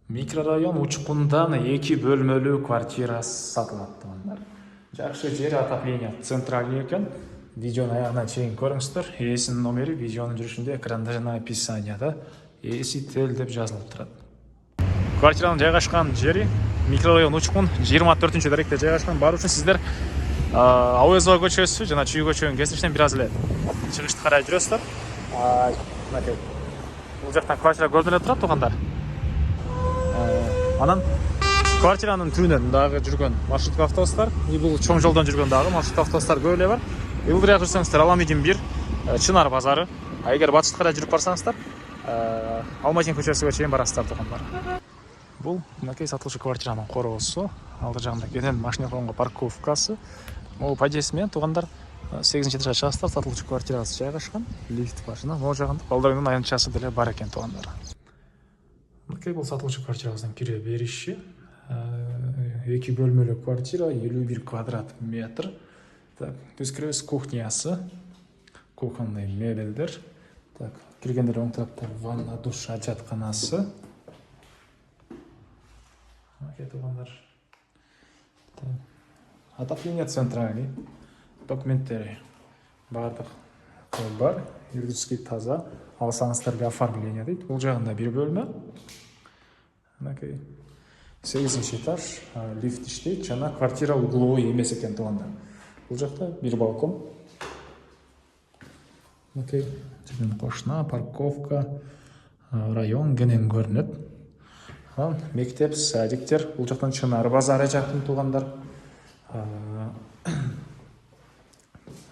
Микрорайон учкундан 2 бөлмөлүү квартира сатылат тугандар. Жакшы жери, отопление центральный экен. Видеонун аягына чейин көрүңүздөр. Ээсинин номери видеонун жүрүшүндө экранда жана описанияда ээси тел деп жазылып турат. Квартиранын жайгашкан жери микрорайон учкун 24-даректе жайгашкан. Бар үчүн сиздер Ауезова көчөсү жана Чүй көчөнүн кесиштен бир аз эле чыгышты карай жүрөсүздөр. Бул жактан квартира көрүнүп эле турат тугандар. Анан квартиранын түбүнөн дагы жүргөн маршрутка автобустар, бул чоң жолдон жүргөн дагы маршрутка автобустар көп эле бар. Ылдырыраак жүрсөңүздөр Аламедин 1, Чынар базары. Эгер батышка карай жүрүп барсаңыздар, Алматин көчөсүгө чейин барасыздар тугандар. Бул мынакей сатылчу квартиранын короосу, алды жагында кенен машина коюнга парковкасы. Могу подъезд менен тугандар 8-этажга чыгасыздар, сатылчу квартирасы жайгашкан, лифт бар жана могу жагында балдарыңдын аянтчасы деле бар экен тугандар. Мынакей бул сатылчу квартирабыздын кире бериши. 2 бөлмөлүү квартира, 51 квадрат метр. Так, түз киребиз, кухнясы, кухонный мебелдер. Так, киргендер оң тарапта ванна, душ, ажатканасы. Мынакей тугандар. Отопление центральный. Документтери бардык бар, юридически таза. Алсаңыздар оформление дейт. Бул жагында бир бөлмө. Мынакей 8-этаж, лифт иштейт жана квартира угловой эмес экен тугандар. Бул жакта бир балкон. Мынакей кошуна парковка, район кенен көрүнөт. Мектеп, садиктер. Бул жактан Чынар базары жакын тугандар.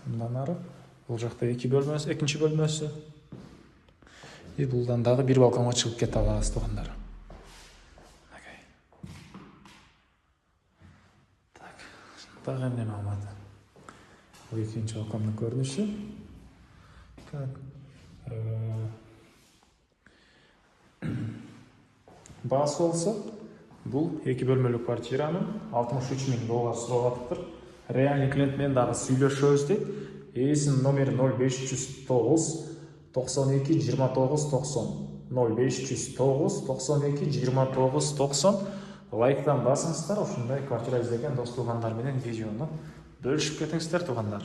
Мындан ары бул жакта 2 бөлмөсү, экинчи бөлмөсү. Булдан дагы бир балконго чыгып кете алабыз тугандар. Так, дагы эмне маалымат? Бул экинчи балкондун көрүнүшү. Баасы болсо, бул 2 бөлмөлүү квартиранын $63,000 сурап атыптыр. Реальный клиент менен дагы сүйлөшөбүз дейт. Ээсинин номери 0509 92 29 90. 0509 92 29 90. Лайктан басыңыздар, ошондой квартира издеген дос тугандар менен видеону бөлүшүп кетиңиздер тугандар.